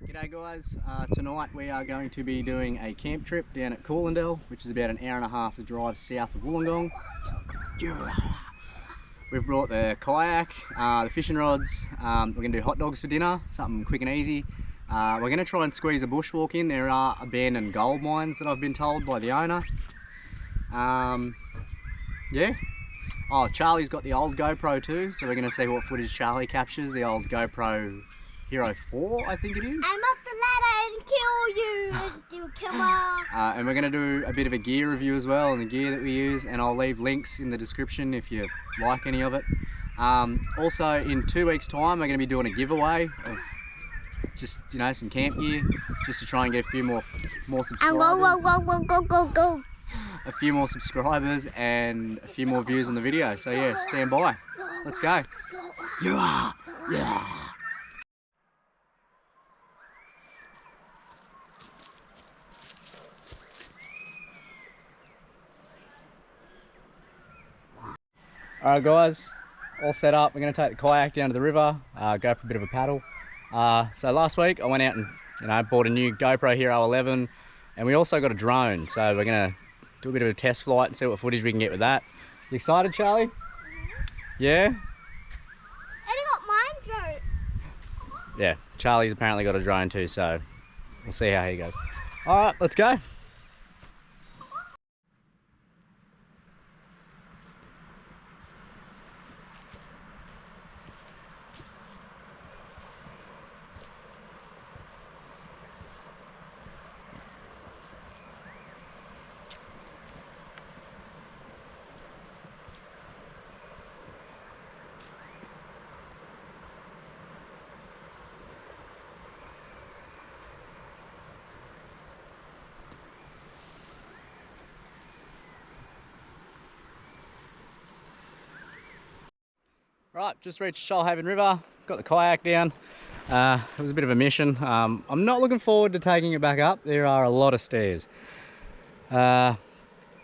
G'day guys, tonight we are going to be doing a camp trip down at Coolendel, which is about an hour and a half drive south of Wollongong. We've brought the kayak, the fishing rods, we're going to do hot dogs for dinner, something quick and easy. We're going to try and squeeze a bushwalk in. There are abandoned gold mines that I've been told by the owner. Yeah. Oh, Charlie's got the old GoPro too, so we're going to see what footage Charlie captures, the old GoPro Hero 4, I think it is. I'm up the ladder and kill you, come on. And we're going to do a bit of a gear review as well, and the gear that we use, and I'll leave links in the description if you like any of it. Also, in 2 weeks' time, we're going to be doing a giveaway of just, you know, some camp gear, just to try and get a few more subscribers. Go. A few more subscribers and a few more views on the video. So yeah, stand by. Let's go. Yeah. Alright guys, all set up. We're going to take the kayak down to the river, go for a bit of a paddle. So last week I went out and bought a new GoPro Hero 11, and we also got a drone. So we're going to do a bit of a test flight and see what footage we can get with that. You excited, Charlie? Mm-hmm. Yeah? I got mine drone. Yeah, Charlie's apparently got a drone too, so we'll see how he goes. Alright, let's go. Right, just reached Shoalhaven River, got the kayak down. It was a bit of a mission. I'm not looking forward to taking it back up. There are a lot of stairs. Gonna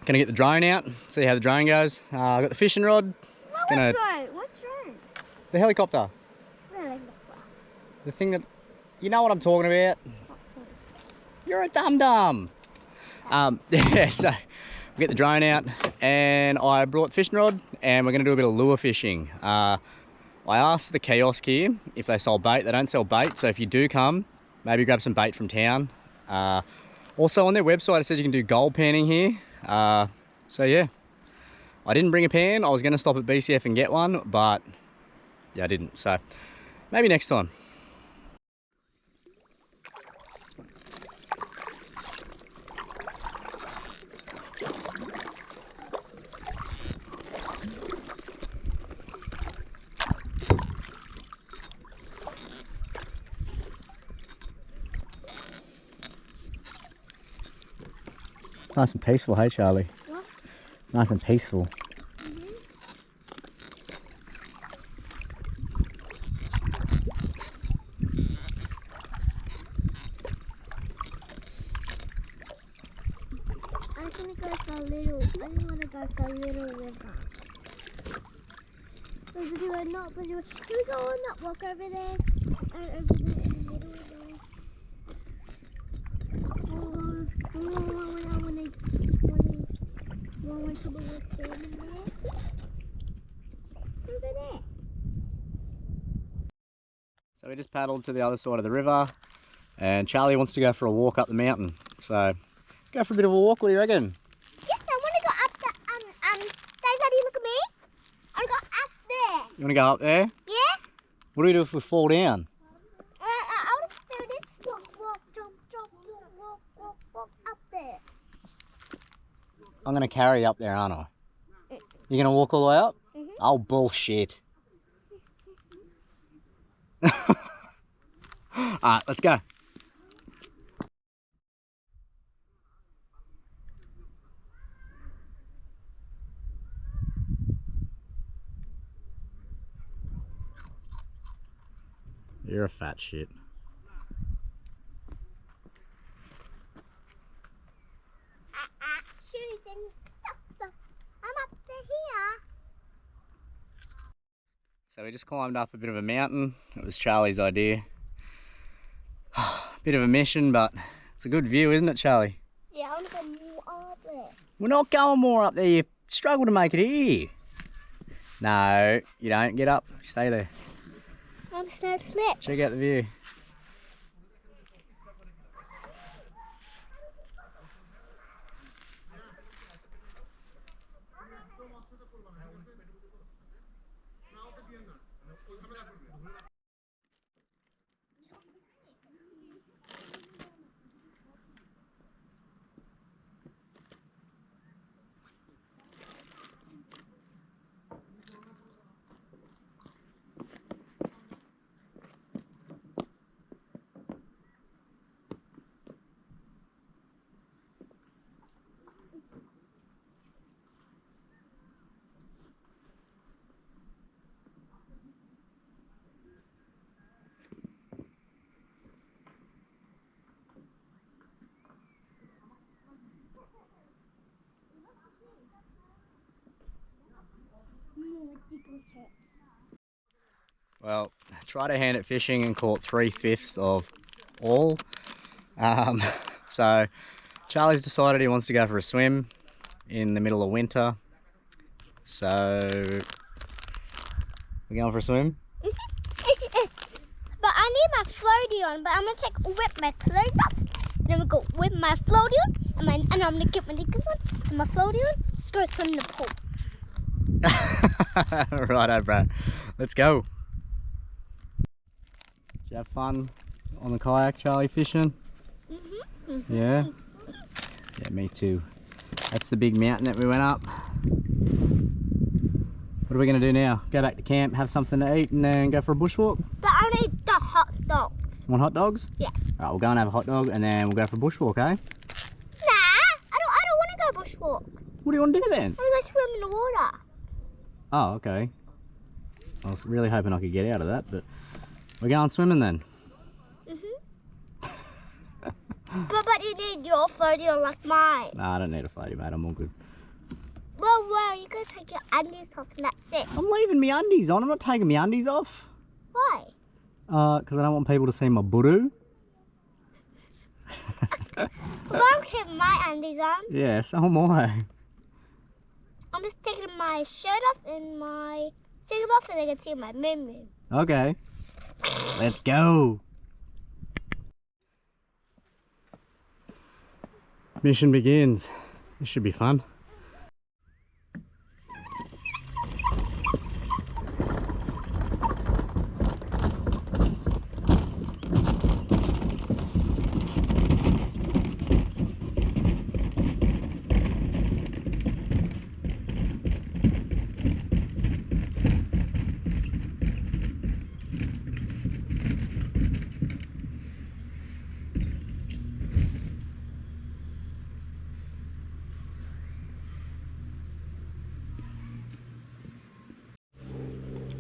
get the drone out, see how the drone goes. I've got the fishing rod. What drone? What drone? The helicopter. The thing that, you know what I'm talking about. You're a dum-dum. Yeah, so we get the drone out, and I brought the fishing rod, and we're going to do a bit of lure fishing. I asked the kiosk here if they sold bait. They don't sell bait, so if you do come, maybe grab some bait from town. Also on their website it says you can do gold panning here. So yeah, I didn't bring a pan. I was going to stop at BCF and get one, but yeah, I didn't. So maybe next time. Nice and peaceful, hey Charlie? What? It's nice and peaceful. Mm-hmm. I'm gonna go for a little. I want to go for a little river. Do we go on that walk over there? Over there in the middle of there. So we just paddled to the other side of the river, and Charlie wants to go for a walk up the mountain. So go for a bit of a walk. What do you reckon? Yes, I want to go up the Daddy, look at me. I want to go up there. You want to go up there? Yeah. What do we do if we fall down? I want to do this. Walk, jump, walk up there. I'm going to carry you up there, aren't I? You're going to walk all the way up? Mm-hmm. Oh, bullshit. Alright, let's go. You're a fat shit. Shooting. I'm up to here. So we just climbed up a bit of a mountain. It was Charlie's idea. Bit of a mission, but it's a good view, isn't it, Charlie? Yeah, I want to go more up there. We're not going more up there. You struggle to make it here. No, you don't. Get up. Stay there. I'm just going to slip. Check out the view. Well, tried a hand at fishing and caught 3/5 of all. So Charlie's decided he wants to go for a swim in the middle of winter. So we're going for a swim. But I need my floaty on. But I'm gonna whip my clothes up. Then we go whip my floaty on, and I'm gonna get my knickers on and my floaty on. Just go swim in the pool. Righto, bro. Let's go. Did you have fun on the kayak, Charlie, fishing? Yeah? Yeah, me too. That's the big mountain that we went up. What are we going to do now? Go back to camp, have something to eat, and then go for a bushwalk? But I need the hot dogs. Want hot dogs? Yeah. Alright, we'll go and have a hot dog, and then we'll go for a bushwalk, eh? Nah, I don't want to go bushwalk. What do you want to do then? I want to go swim in the water. Oh, okay. I was really hoping I could get out of that, but we're going swimming then. But you need your floaty on like mine. Nah, I don't need a floaty, mate. I'm all good. Well, you gotta take your undies off and that's it. I'm leaving my undies on. I'm not taking my undies off. Why? Because I don't want people to see my buru. Well, I'm keeping my undies on. Yeah, so am I. I'm just taking my shirt off and my singlet off and I can see my moo. Okay. Let's go. Mission begins. This should be fun.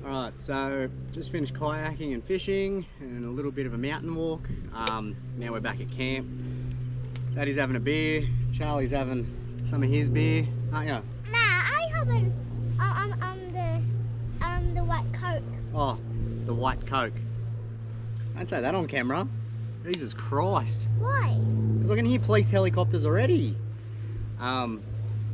Alright, so just finished kayaking and fishing and a little bit of a mountain walk. Now we're back at camp. Daddy's having a beer, Charlie's having some of his beer, aren't you? Nah, I haven't. The white Coke. Oh, the white Coke. Don't say that on camera. Jesus Christ. Why? Because I can hear police helicopters already. And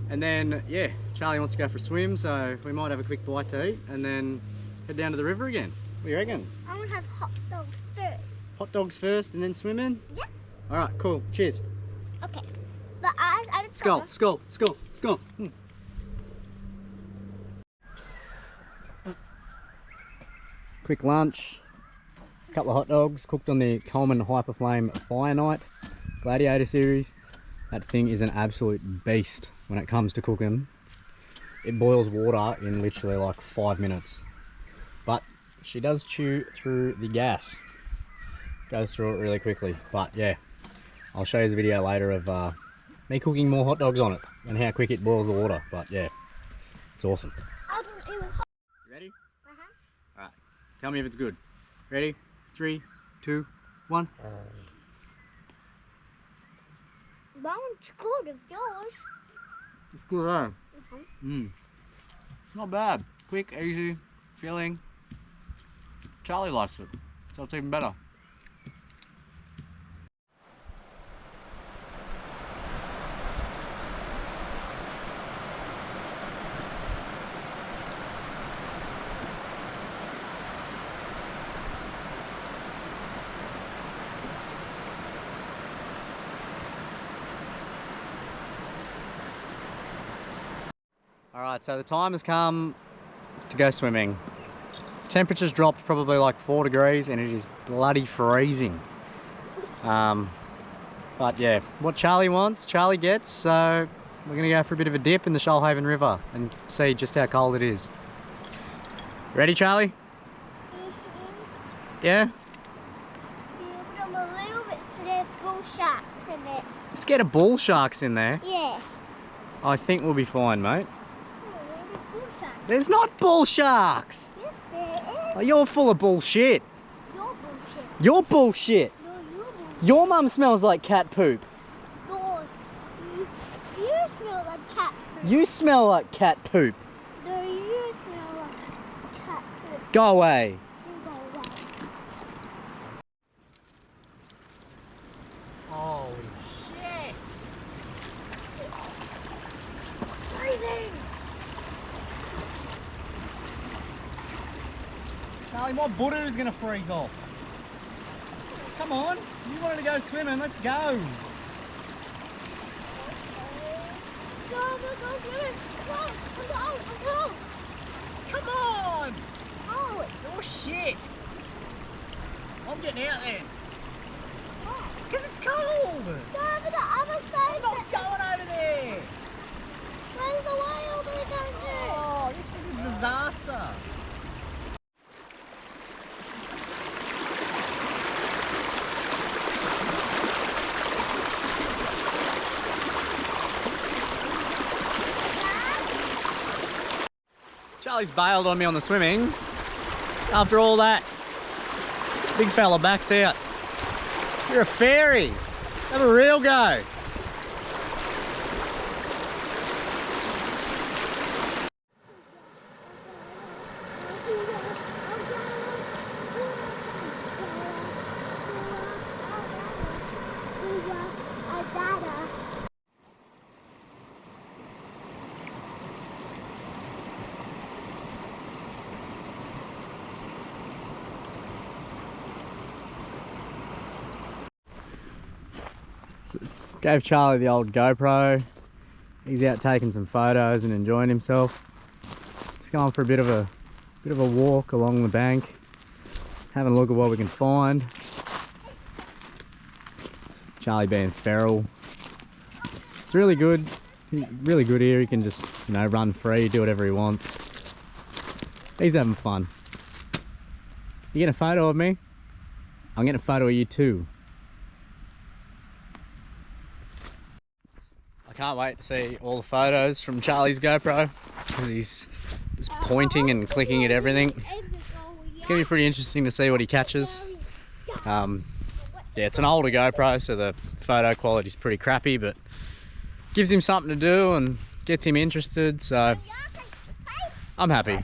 then, yeah, Charlie wants to go for a swim, so we might have a quick bite to eat and then head down to the river again. What do you reckon? I want to have hot dogs first. Hot dogs first and then swimming? Yeah. Alright, cool. Cheers. Okay. But I just Skull, skull, skull, skull. Quick lunch. A couple of hot dogs cooked on the Coleman Hyperflame Fire Night Gladiator series. That thing is an absolute beast when it comes to cooking. It boils water in literally like 5 minutes. But she does chew through the gas. Goes through it really quickly. But yeah, I'll show you a video later of me cooking more hot dogs on it and how quick it boils the water. But yeah, it's awesome. I don't even. You ready? Alright, tell me if it's good. Ready? 3, 2, 1. That one's good of yours. It's good, eh? Not bad. Quick, easy, filling. Charlie likes it, so it's even better. Alright, so the time has come to go swimming. Temperature's dropped probably like 4 degrees and it is bloody freezing. But yeah, what Charlie wants, Charlie gets, so we're going to go for a bit of a dip in the Shoalhaven River and see just how cold it is. Ready, Charlie? Mm-hmm. Yeah? Yeah, but I'm a little bit scared of bull sharks in it. You're scared of bull sharks in there? Yeah. I think we'll be fine, mate. Oh, there's bull sharks. There's not bull sharks! Yes, there is. Oh, you're full of bullshit. You're bullshit. You're bullshit. No, you're bullshit. Your mum smells like cat poop. No, you smell like cat poop. You smell like cat poop. No, you smell like cat poop. Go away. You go away. Holy shit! Freezing. Charlie, my Buddha's gonna freeze off. Come on, you wanted to go swimming, let's go. Go swimming. Go, I'm cold. Come on! Oh, You're shit. I'm getting out then. Because it's cold. go over the other side. I'm not going over there. Where's the way all the way down there? Oh, this is a disaster. Charlie's bailed on me on the swimming. After all that, big fella backs out. You're a fairy. Have a real go. Gave Charlie the old GoPro. He's out taking some photos and enjoying himself. Just going for a bit of a walk along the bank, having a look at what we can find. Charlie being feral. It's really good. Really good here. He can just, you know, run free, do whatever he wants. He's having fun. You getting a photo of me? I'm getting a photo of you too. I can't wait to see all the photos from Charlie's GoPro because he's just pointing and clicking at everything. It's going to be pretty interesting to see what he catches. Yeah, it's an older GoPro, so the photo quality is pretty crappy, but gives him something to do and gets him interested, so I'm happy.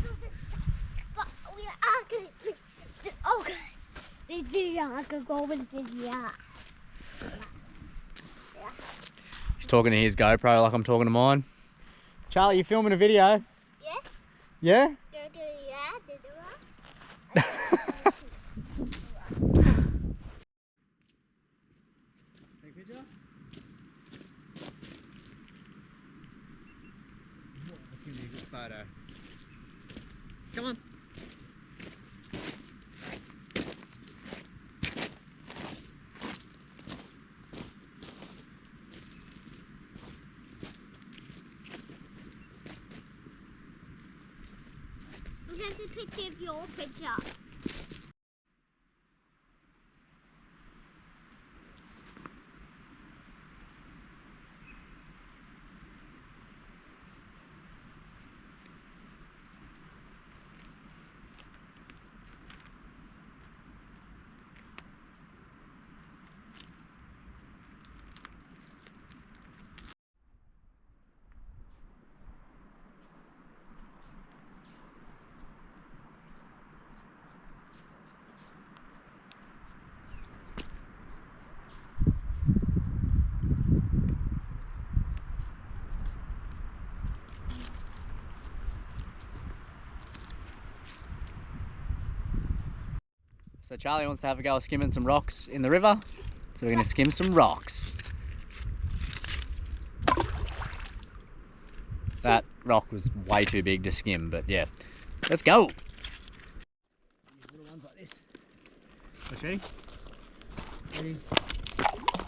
He's talking to his GoPro like I'm talking to mine. Charlie, you filming a video? Yeah. Yeah? Take a picture? That's gonna be a good photo. Come on. Take a picture of your picture. So Charlie wants to have a go of skimming some rocks in the river, so we're going to skim some rocks. That rock was way too big to skim, but yeah. Let's go. Little ones like this. Ready? Ready?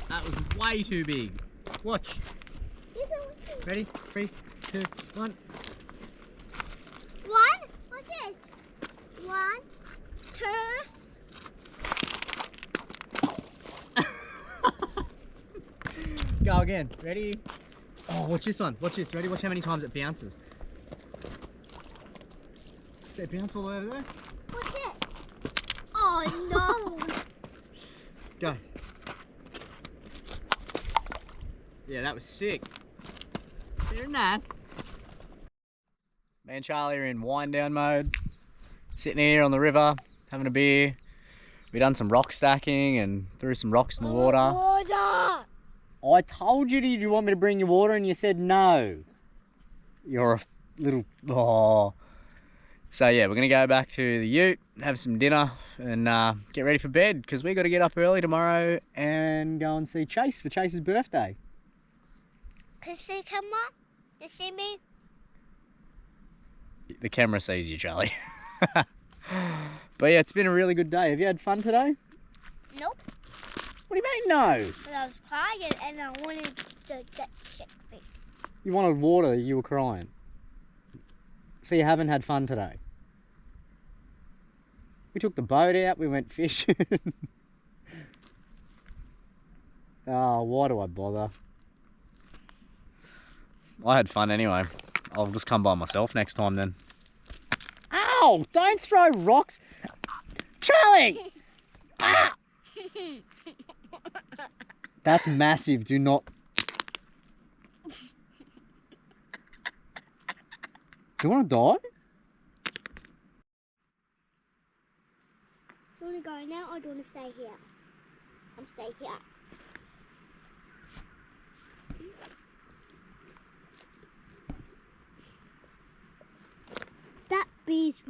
That was way too big. Watch. Ready? 3, 2, 1. What's this? 1, 2. Go again. Ready? Oh, watch this one. Watch this. Ready? Watch how many times it bounces. See it bounce all the way over there? What's this? Oh no! Go. Yeah, that was sick. Very nice. Me and Charlie are in wind down mode. Sitting here on the river, having a beer. We done some rock stacking and threw some rocks in the water. Water! I told you, did you want me to bring you water? And you said no. You're a little... Oh. So yeah, we're going to go back to the ute, have some dinner and get ready for bed because we got to get up early tomorrow and go and see Chase for Chase's birthday. Can you see camera? You see me? The camera sees you, Charlie. But yeah, it's been a really good day. Have you had fun today? Nope. What do you mean no? Because I was crying and I wanted to get sick. You wanted water, you were crying. So you haven't had fun today? We took the boat out, we went fishing. Oh, why do I bother? I had fun anyway. I'll just come by myself next time then. Ow! Don't throw rocks! Charlie! Ah! That's massive, do not... Do you want to die? Do you want to go now or do you want to stay here? I'm staying here. That bee's...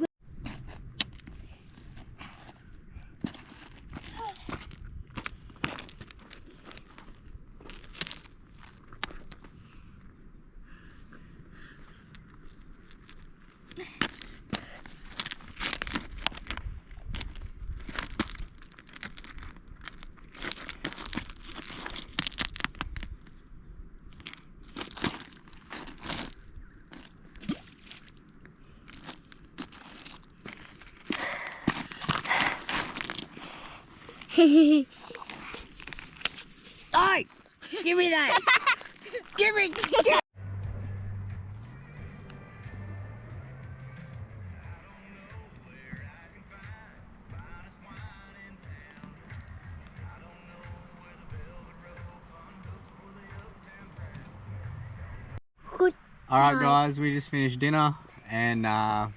Hey! Give me that! Give me! Good. Alright guys, we just finished dinner and gonna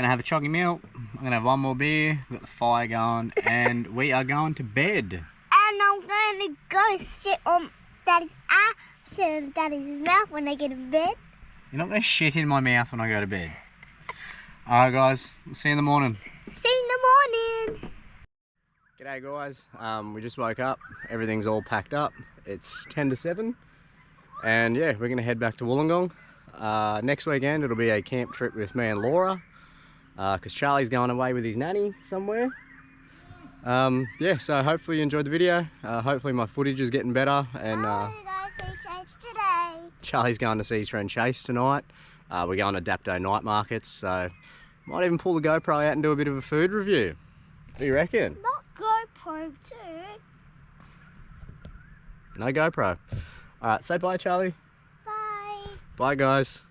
have a choggy meal. I'm gonna have one more beer, we've got the fire going, and we are going to bed. And I'm going to go sit on Daddy's ass, sit on Daddy's mouth when I get in bed. You're not gonna shit in my mouth when I go to bed. Alright guys, we'll see you in the morning. See you in the morning. G'day guys, we just woke up, everything's all packed up. It's 10 to 7 and yeah, we're gonna head back to Wollongong. Next weekend it'll be a camp trip with me and Laura because Charlie's going away with his nanny somewhere. Yeah, so hopefully you enjoyed the video. Hopefully my footage is getting better and Charlie's going to see his friend Chase tonight. We're going to Dapto night markets, so might even pull the GoPro out and do a bit of a food review. What do you reckon? Not GoPro too. No GoPro. Alright, say bye Charlie. Bye. Bye guys.